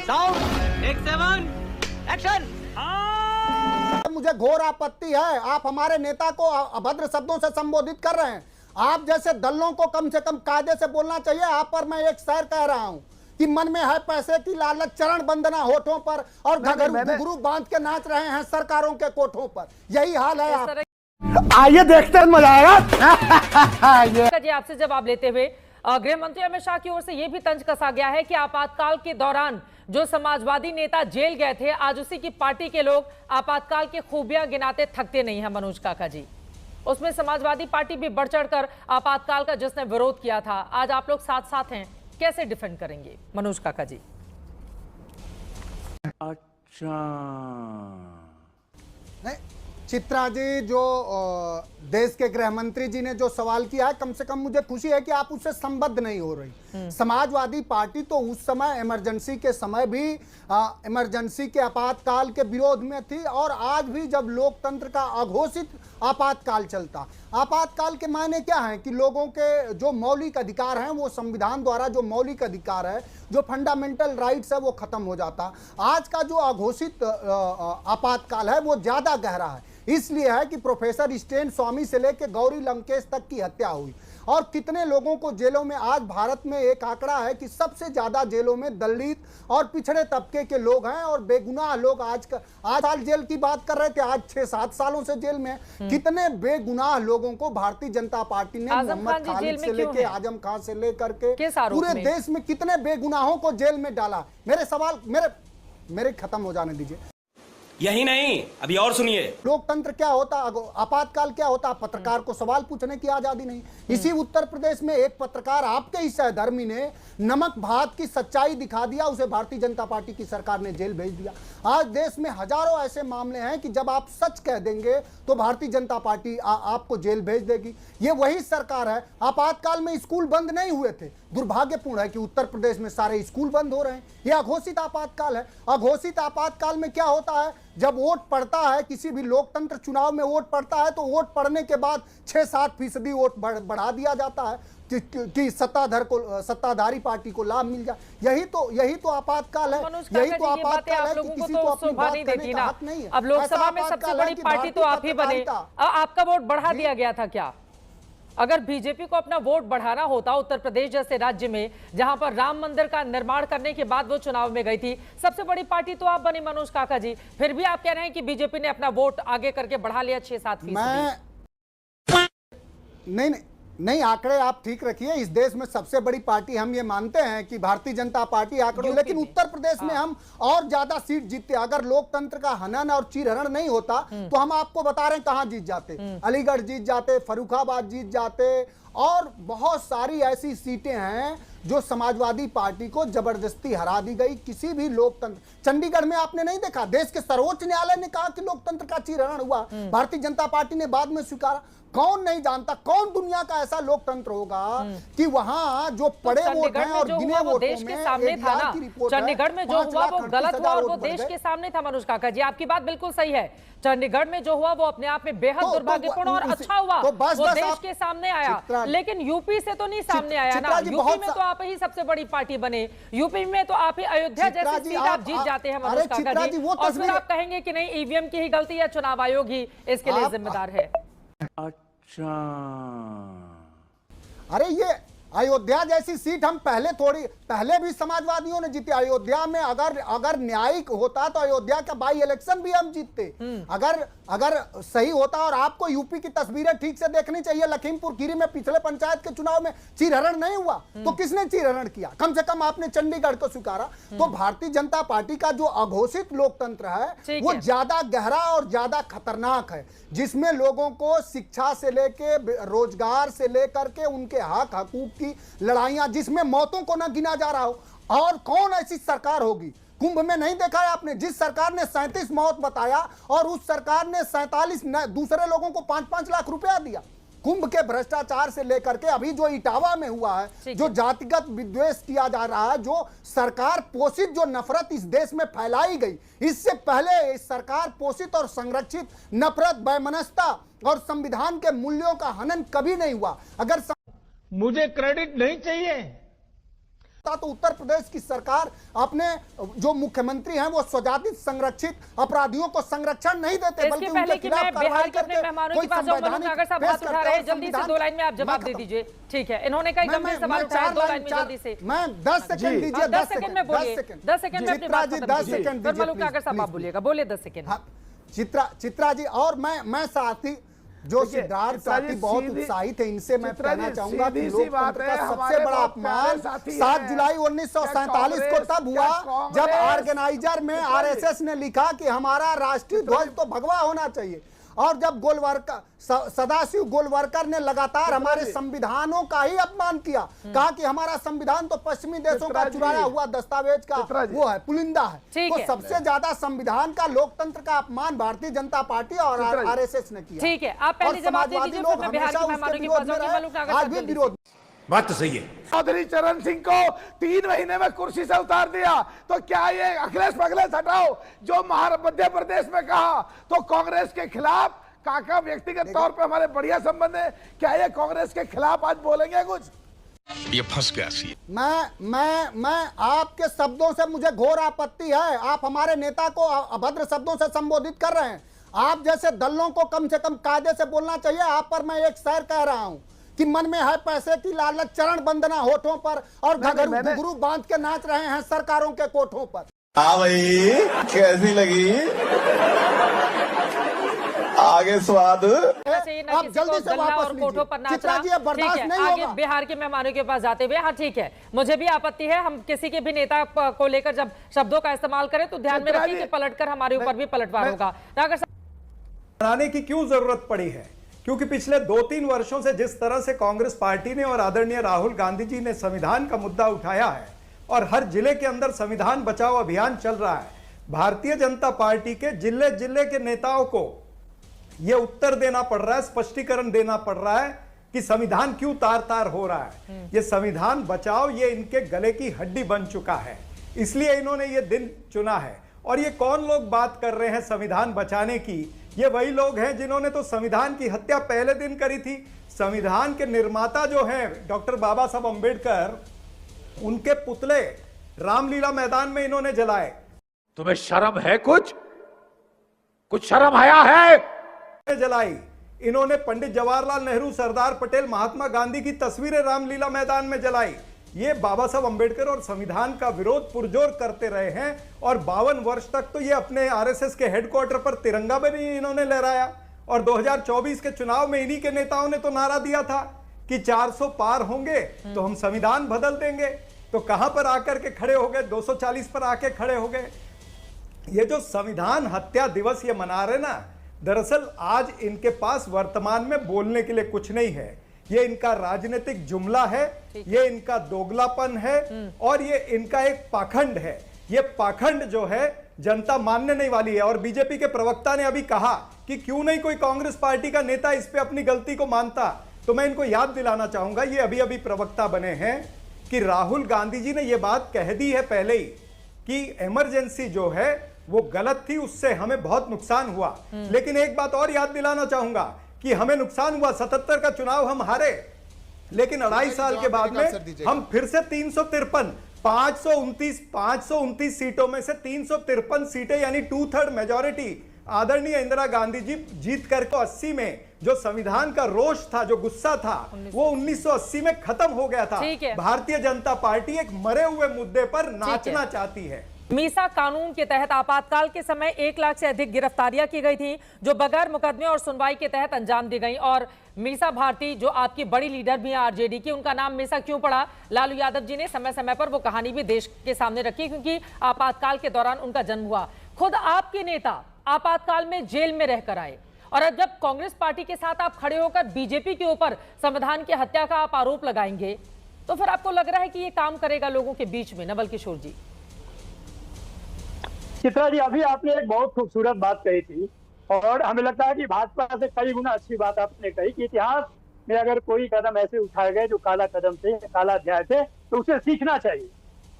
Sound take 7 action. मुझे घोर आपत्ति है, आप हमारे नेता को अभद्र शब्दों से संबोधित कर रहे हैं। आप जैसे दलों को कम से कम कायदे से बोलना चाहिए। आप पर मैं एक शेर कह रहा हूं कि मन में है पैसे की लालच, चरण बंदना होठों पर और घुंघरू बांध के नाच रहे हैं सरकारों के कोठों पर। यही हाल है। आप आइए देखते हैं, मजा आएगा। जी आपसे जवाब लेते हुए गृह मंत्री अमित शाह की ओर से यह भी तंज कसा गया है कि आपातकाल के दौरान जो समाजवादी नेता जेल गए थे, आज उसी की पार्टी के लोग आपातकाल की खूबियां गिनाते थकते नहीं हैं। मनोज काका जी, उसमें समाजवादी पार्टी भी बढ़ चढ़कर आपातकाल का जिसने विरोध किया था, आज आप लोग साथ साथ हैं, कैसे डिफेंड करेंगे मनोज काका जी? अच्छा नहीं, चित्रा जी, जो देश के गृह मंत्री जी ने जो सवाल किया है, कम से कम मुझे खुशी है कि आप उससे संबद्ध नहीं हो रही। समाजवादी पार्टी तो उस समय इमरजेंसी के समय भी इमरजेंसी के आपातकाल के विरोध में थी, और आज भी जब लोकतंत्र का अघोषित आपातकाल चलता। आपातकाल के मायने क्या है कि लोगों के जो मौलिक अधिकार हैं, वो संविधान द्वारा जो मौलिक अधिकार है, जो फंडामेंटल राइट्स है, वो खत्म हो जाता। आज का जो अघोषित आपातकाल है वो ज्यादा गहरा है। इसलिए है कि प्रोफेसर स्टेन स्वामी से लेकर गौरी लंकेश तक की हत्या हुई, और कितने लोगों को जेलों में। आज भारत में एक आंकड़ा है कि सबसे ज्यादा जेलों में दलित और पिछड़े तबके के लोग हैं, और बेगुनाह लोग आज साल जेल की बात कर रहे थे, आज 6-7 सालों से जेल में। कितने बेगुनाह लोगों को भारतीय जनता पार्टी ने, मोहम्मद खालिद से लेकर आजम खान से लेकर के पूरे देश में कितने बेगुनाहों को जेल में डाला। मेरे सवाल मेरे खत्म हो जाने दीजिए। यही नहीं, अभी और सुनिए। लोकतंत्र क्या होता, आपातकाल क्या होता? पत्रकार को सवाल पूछने की आजादी नहीं। इसी उत्तर प्रदेश में एक पत्रकार, आपके ही सहधर्मी ने नमक भात की सच्चाई दिखा दिया, उसे भारतीय जनता पार्टी की सरकार ने जेल भेज दिया। आज देश में हजारों ऐसे मामले हैं कि जब आप सच कह देंगे तो भारतीय जनता पार्टी आपको जेल भेज देगी। ये वही सरकार है। आपातकाल में स्कूल बंद नहीं हुए थे। दुर्भाग्यपूर्ण है कि उत्तर प्रदेश में सारे स्कूल बंद हो रहे हैं। यह अघोषित आपातकाल है। अघोषित आपातकाल में क्या होता है, जब वोट पड़ता है, किसी भी लोकतंत्र चुनाव में वोट पड़ता है, तो वोट पड़ने के बाद 6-7% वोट बढ़ा दिया जाता है कि सत्ताधारी पार्टी को लाभ मिल जाए। यही तो आपातकाल है। यही तो आपातकाल है कि किसी को अपनी बात करने का हक नहीं है। अब लोकसभा में सबसे बड़ी पार्टी तो आप ही बने, आपका वोट बढ़ा दिया गया था क्या? अगर बीजेपी को अपना वोट बढ़ाना होता, उत्तर प्रदेश जैसे राज्य में जहां पर राम मंदिर का निर्माण करने के बाद वो चुनाव में गई थी, सबसे बड़ी पार्टी तो आप बने मनोज काका जी, फिर भी आप कह रहे हैं कि बीजेपी ने अपना वोट आगे करके बढ़ा लिया 6-7%। नहीं, आंकड़े आप ठीक रखिए। इस देश में सबसे बड़ी पार्टी हम ये मानते हैं कि भारतीय जनता पार्टी आंकड़ों, लेकिन उत्तर प्रदेश में हम और ज्यादा सीट जीतते। अगर लोकतंत्र का हनन और चीरहरण नहीं होता तो हम आपको बता रहे हैं कहां जीत जाते। अलीगढ़ जीत जाते, फर्रुखाबाद जीत जाते, और बहुत सारी ऐसी सीटें हैं जो समाजवादी पार्टी को जबरदस्ती हरा दी गई। किसी भी लोकतंत्र, चंडीगढ़ में आपने नहीं देखा, देश के सर्वोच्च न्यायालय ने कहा कि लोकतंत्र का चीरहरण हुआ। भारतीय जनता पार्टी ने बाद में स्वीकारा। कौन नहीं जानता, कौन दुनिया का ऐसा लोकतंत्र होगा कि वहां जो पड़े वोट हैं और गिने वोटों देश के सामने था ना। चंडीगढ़ में जो हुआ वो गलत हुआ और वो देश के सामने था। मनोज काका जी, आपकी बात बिल्कुल सही है। चंडीगढ़ में जो हुआ वो अपने आप में बेहद दुर्भाग्यपूर्ण और अच्छा हुआ, वो देश के सामने आया, लेकिन यूपी से तो नहीं सामने आया ना। यूपी में तो आप ही सबसे बड़ी पार्टी बने, यूपी में तो आप ही अयोध्या जैसी सीट आप जीत जाते हैं मनोज काका जी, और फिर आप कहेंगे कि नहीं ईवीएम की ही गलती है, चुनाव आयोग ही इसके लिए जिम्मेदार है। अच्छा, अरे ये अयोध्या जैसी सीट हम पहले भी समाजवादियों ने जीती। अयोध्या में अगर न्यायिक होता तो अयोध्या का बाई इलेक्शन भी हम जीतते। अगर सही होता। और आपको यूपी की तस्वीरें ठीक से देखनी चाहिए। लखीमपुर खीरी में पिछले पंचायत के चुनाव में चीरहरण नहीं हुआ, तो किसने चीरहरण किया? कम से कम आपने चंडीगढ़ को स्वीकारा। तो भारतीय जनता पार्टी का जो अघोषित लोकतंत्र है वो ज्यादा गहरा और ज्यादा खतरनाक है, जिसमें लोगों को शिक्षा से लेके रोजगार से लेकर के उनके हक हकूक की लड़ाइयां, जिसमें मौतों को न गिना जा रहा हो। और कौन ऐसी सरकार होगी? कुंभ में नहीं देखा है आपने, जिस सरकार ने 37 मौत बताया और उस सरकार ने 47 दूसरे लोगों को 5-5 लाख रुपया दिया। कुंभ के भ्रष्टाचार से लेकर के अभी जो इटावा में हुआ है, जो जातिगत विद्वेष किया जा रहा है, जो सरकार पोषित जो नफरत इस देश में फैलाई गई, इससे पहले इस सरकार पोषित और संरक्षित नफरत, वैमनस्यता और संविधान के मूल्यों का हनन कभी नहीं हुआ। अगर मुझे क्रेडिट नहीं चाहिए, तो उत्तर प्रदेश की सरकार अपने जो मुख्यमंत्री हैं वो स्वजाति संरक्षित अपराधियों को संरक्षण नहीं देते, बल्कि उनके खिलाफ कार्रवाई करके कोई संवैधानिक बात उठा रहे हैं। जल्दी से 2 लाइन में आप जवाब दे दीजिए। ठीक है, इन्होंने कई गंभीर सवाल उठाए, 2 लाइन में जल्दी से। मैं 10 सेकंड दीजिए, 10 सेकंड में बोलिए, 10 सेकंड में अपनी बात खत्म 10 सेकंड दीजिए। मलूक साहब आप बोलिएगा, बोलिए 10 सेकंड। चित्रा जी और मैं साथी जो सिद्धार्थ साथी बहुत उत्साहित है, इनसे मैं कहना चाहूंगा कि लोकतंत्र का सबसे बड़ा अपमान 7 जुलाई 1947 को तब हुआ जब ऑर्गेनाइजर में आरएसएस ने लिखा कि हमारा राष्ट्रीय ध्वज तो भगवा होना चाहिए, और जब गोलवरकर सदाशिव गोलवरकर ने लगातार हमारे संविधानों का ही अपमान किया, कहा कि हमारा संविधान तो पश्चिमी देशों का चुराया हुआ दस्तावेज का वो है, पुलिंदा है। तो सबसे ज्यादा संविधान का, लोकतंत्र का अपमान भारतीय जनता पार्टी और आरएसएस ने किया। ठीक है, आप पहले जवाब दे दीजिए, फिर मैं बिहार के मेहमानों के पास जाऊंगी। आज भी विरोध। बात तो सही है। चौधरी चरण सिंह को 3 महीने में कुर्सी से उतार दिया, तो क्या ये अखिलेश पखलेश हटाओ जो मध्य प्रदेश में कहा तो कांग्रेस के खिलाफ काका व्यक्तिगत तौर पे हमारे बढ़िया संबंध है, क्या ये कांग्रेस के खिलाफ आज बोलेंगे कुछ? ये फंस गया सी। मैं आपके शब्दों से मुझे घोर आपत्ति है। आप हमारे नेता को अभद्र शब्दों से संबोधित कर रहे हैं। आप जैसे दलों को कम से कम कायदे से बोलना चाहिए। आप पर मैं एक शेर कह रहा हूं कि मन में है पैसे की लालच, चरण बंदना होठों पर, और घघरू घुघरू बांध के नाच रहे हैं सरकारों के कोठों पर। हाँ भाई, कैसी लगी आगे स्वाद? आप जल्दी से वापस लीजिए। चित्रा जी, अब बर्दाश्त नहीं होगा। बिहार के मेहमानों के पास जाते हुए, हाँ ठीक है, मुझे भी आपत्ति है, हम किसी के भी नेता को लेकर जब शब्दों का इस्तेमाल करें तो ध्यान में रखिए कि पलटकर हमारे ऊपर भी पलटवार होगा। बनाने की क्यों जरूरत पड़ी है? क्योंकि पिछले 2-3 वर्षों से जिस तरह से कांग्रेस पार्टी ने और आदरणीय राहुल गांधी जी ने संविधान का मुद्दा उठाया है और हर जिले के अंदर संविधान बचाओ अभियान चल रहा है, भारतीय जनता पार्टी के जिले जिले के नेताओं को यह उत्तर देना पड़ रहा है, स्पष्टीकरण देना पड़ रहा है कि संविधान क्यों तार तार हो रहा है। यह संविधान बचाओ ये इनके गले की हड्डी बन चुका है, इसलिए इन्होंने ये दिन चुना है। और ये कौन लोग बात कर रहे हैं संविधान बचाने की? ये वही लोग हैं जिन्होंने तो संविधान की हत्या पहले दिन करी थी। संविधान के निर्माता जो हैं डॉक्टर बाबा साहब अंबेडकर, उनके पुतले रामलीला मैदान में इन्होंने जलाए। तुम्हें शर्म है? कुछ शर्म आया है? जलाई इन्होंने पंडित जवाहरलाल नेहरू, सरदार पटेल, महात्मा गांधी की तस्वीरें रामलीला मैदान में जलाई। ये बाबा साहब अंबेडकर और संविधान का विरोध पुरजोर करते रहे हैं और 52 वर्ष तक तो ये अपने आरएसएस के हेडक्वार्टर पर तिरंगा भी नहीं इन्होंने लहराया। और 2024 के चुनाव में इन्हीं के नेताओं ने तो नारा दिया था कि 400 पार होंगे तो हम संविधान बदल देंगे। तो कहां पर आकर के खड़े हो गए? 240 पर आके खड़े हो गए। ये जो संविधान हत्या दिवस ये मना रहे ना, दरअसल आज इनके पास वर्तमान में बोलने के लिए कुछ नहीं है। ये इनका राजनीतिक जुमला है, ये इनका दोगलापन है और ये इनका एक पाखंड है। ये पाखंड जो है जनता मानने नहीं वाली है। और बीजेपी के प्रवक्ता ने अभी कहा कि क्यों नहीं कोई कांग्रेस पार्टी का नेता इस पे अपनी गलती को मानता। तो मैं इनको याद दिलाना चाहूंगा, ये अभी अभी प्रवक्ता बने हैं, कि राहुल गांधी जी ने यह बात कह दी है पहले ही कि इमरजेंसी जो है वो गलत थी, उससे हमें बहुत नुकसान हुआ। लेकिन एक बात और याद दिलाना चाहूंगा कि हमें नुकसान हुआ, 77 का चुनाव हम हारे, लेकिन 2.5 साल के बाद में हम फिर से 353 529 सीटों में से 353 सीटें यानी 2/3 मेजॉरिटी आदरणीय इंदिरा गांधी जी जीत करके 80 में जो संविधान का रोष था, जो गुस्सा था, वो 1980 में खत्म हो गया था। भारतीय जनता पार्टी एक मरे हुए मुद्दे पर नाचना चाहती है। मीसा कानून के तहत आपातकाल के समय 1 लाख से अधिक गिरफ्तारियां की गई थी जो बगैर मुकदमे और सुनवाई के तहत अंजाम दी गई। और मीसा भारती जो आपकी बड़ी लीडर भी हैं आरजेडी की, उनका नाम मीसा क्यों पड़ा? लालू यादव जी ने समय समय पर वो कहानी भी देश के सामने रखी, क्योंकि आपातकाल के दौरान उनका जन्म हुआ। खुद आपके नेता आपातकाल में जेल में रहकर आए, और अब जब कांग्रेस पार्टी के साथ आप खड़े होकर बीजेपी के ऊपर संविधान की हत्या का आप आरोप लगाएंगे, तो फिर आपको लग रहा है कि ये काम करेगा लोगों के बीच में? नवल किशोर जी। चित्रा जी, अभी आपने एक बहुत खूबसूरत बात कही थी और हमें लगता है कि भाजपा से कई गुना अच्छी बात आपने कही कि इतिहास में अगर कोई कदम ऐसे उठाए गए जो काला कदम थे, काला अध्याय थे, तो उसे सीखना चाहिए।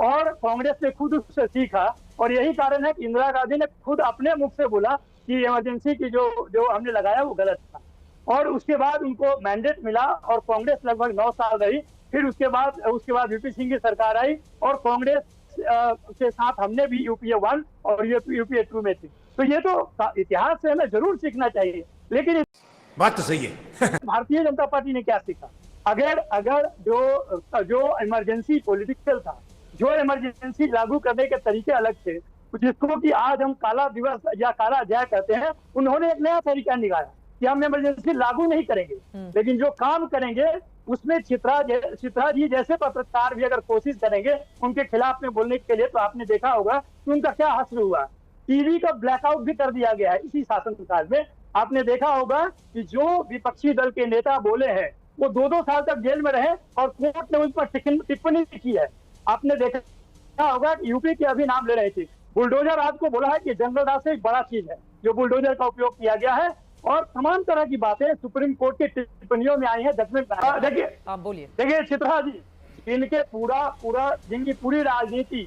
और कांग्रेस ने खुद उससे सीखा और यही कारण है कि इंदिरा गांधी ने खुद अपने मुख से बोला कि इमरजेंसी की जो हमने लगाया वो गलत था। और उसके बाद उनको मैंडेट मिला और कांग्रेस लगभग 9 साल रही फिर उसके बाद वीपी सिंह की सरकार आई और कांग्रेस के साथ हमने भी यूपीए 1 और यूपीए 2 में थी। तो ये तो इतिहास से हमें जरूर सीखना चाहिए। लेकिन बात तो सही है। भारतीय जनता पार्टी ने क्या सीखा? अगर जो इमरजेंसी पॉलिटिकल था, जो इमरजेंसी लागू करने के तरीके अलग थे, जिसको कि आज हम काला दिवस या काला अध्याय कहते हैं, उन्होंने एक नया तरीका निकाला कि हम इमरजेंसी लागू नहीं करेंगे, लेकिन जो काम करेंगे उसमें चित्रा जी जैसे पत्रकार भी अगर कोशिश करेंगे उनके खिलाफ में बोलने के लिए, तो आपने देखा होगा कि उनका क्या हश्र हुआ। टीवी का ब्लैकआउट भी कर दिया गया है इसी शासनकाल में। आपने देखा होगा कि जो विपक्षी दल के नेता बोले हैं वो 2-2 साल तक जेल में रहे और कोर्ट ने उस पर टिप्पणी की है। आपने देखा होगा कि यूपी के अभी नाम ले रहे थे, बुलडोजर राज को बोला है कि जंगल राज से एक बड़ा चीज है जो बुलडोजर का उपयोग किया गया है, और तमाम तरह की बातें सुप्रीम कोर्ट की टिप्पणियों में आई है, जजमेंट में। देखिए चित्रा जी, जिनकी पूरी राजनीति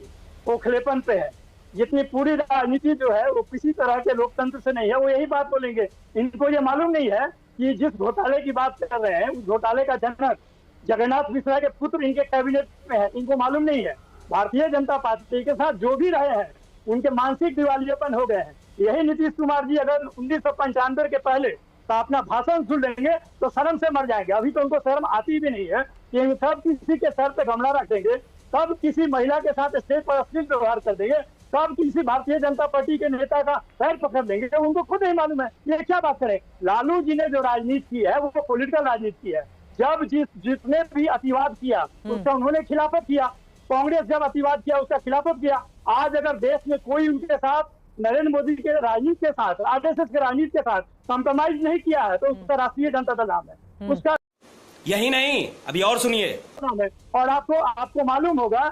खोखलेपन पे है, जितनी पूरी राजनीति जो है वो किसी तरह के लोकतंत्र से नहीं है, वो यही बात बोलेंगे। इनको ये मालूम नहीं है कि जिस घोटाले की बात कर रहे हैं उस घोटाले का जनक जगन्नाथ मिश्रा के पुत्र इनके कैबिनेट में है। इनको मालूम नहीं है भारतीय जनता पार्टी के साथ जो भी रहे हैं उनके मानसिक दिवालियापन हो गए हैं। यही नीतीश कुमार जी अगर 1995 के पहले का अपना भाषण सुन लेंगे तो शर्म से मर जाएंगे। अभी तो उनको शर्म आती भी नहीं है कि सब किसी के सर पे गमला रख देंगे, सब किसी महिला के साथ स्टेज पर अश्लील व्यवहार कर देंगे, सब किसी भारतीय जनता पार्टी के नेता का पैर पकड़ देंगे। उनको खुद नहीं मालूम है ये क्या बात करें। लालू जी ने जो राजनीति की है वो पॉलिटिकल राजनीति की है। जब जिसने भी अतिवाद किया उसका उन्होंने खिलाफत किया, कांग्रेस जब अतिवाद किया उसका खिलाफत किया। आज अगर देश में कोई उनके साथ नरेंद्र मोदी के राजनीति के साथ, आरएसएस के राजनीति के साथ कॉम्प्रोमाइज नहीं किया है तो उसका राष्ट्रीय जनता दल नाम है, उसका यही नहीं अभी और सुनिए नाम है। और आपको मालूम होगा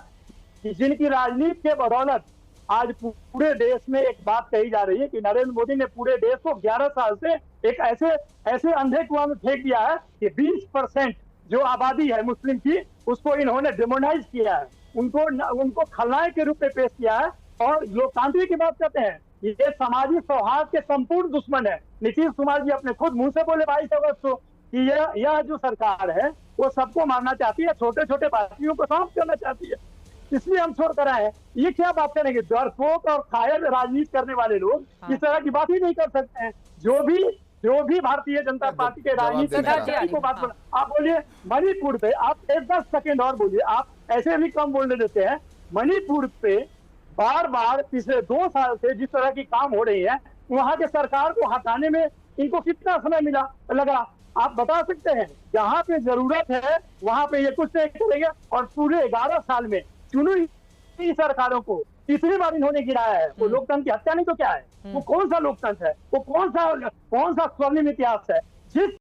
कि जिनकी राजनीति के बदौलत आज पूरे देश में एक बात कही जा रही है कि नरेंद्र मोदी ने पूरे देश को 11 साल से एक ऐसे अंधे कुआं में फेंक दिया है कि 20% जो आबादी है मुस्लिम की उसको इन्होंने डिमोनाइज किया है, उनको खलनायक के रूप में पेश किया है। और लोकतांत्रिक की बात करते हैं, ये सामाजिक सौहार्द के संपूर्ण दुश्मन है। नीतीश कुमार जी अपने खुद मुंह से बोले 22 अगस्त को कि यह जो सरकार है वो सबको मारना चाहती है, छोटे छोटे पार्टियों को समाप्त करना चाहती है, इसलिए हम छोड़ कर आए हैं। ये क्या बात करेंगे? डरपोक और कायर राजनीति करने वाले लोग इस तरह की बात ही नहीं कर सकते हैं। जो भी भारतीय जनता पार्टी के राजनीति को बात बोला, आप बोलिए मणिपुर पे, आप 10 सेकेंड और बोलिए, आप ऐसे भी कम बोलने देते हैं। मणिपुर पे बार बार पिछले 2 साल से जिस तरह की काम हो रही है, वहां के सरकार को हटाने में इनको कितना समय लगा? आप बता सकते हैं? जहां पे जरूरत है वहां पे ये कुछ नहीं करेंगे और पूरे 11 साल में चुनी सरकारों को तीसरी बार इन्होंने गिराया है। वो लोकतंत्र की हत्या नहीं तो क्या है? वो कौन सा लोकतंत्र है? वो कौन सा स्वर्णिम इतिहास है? जिस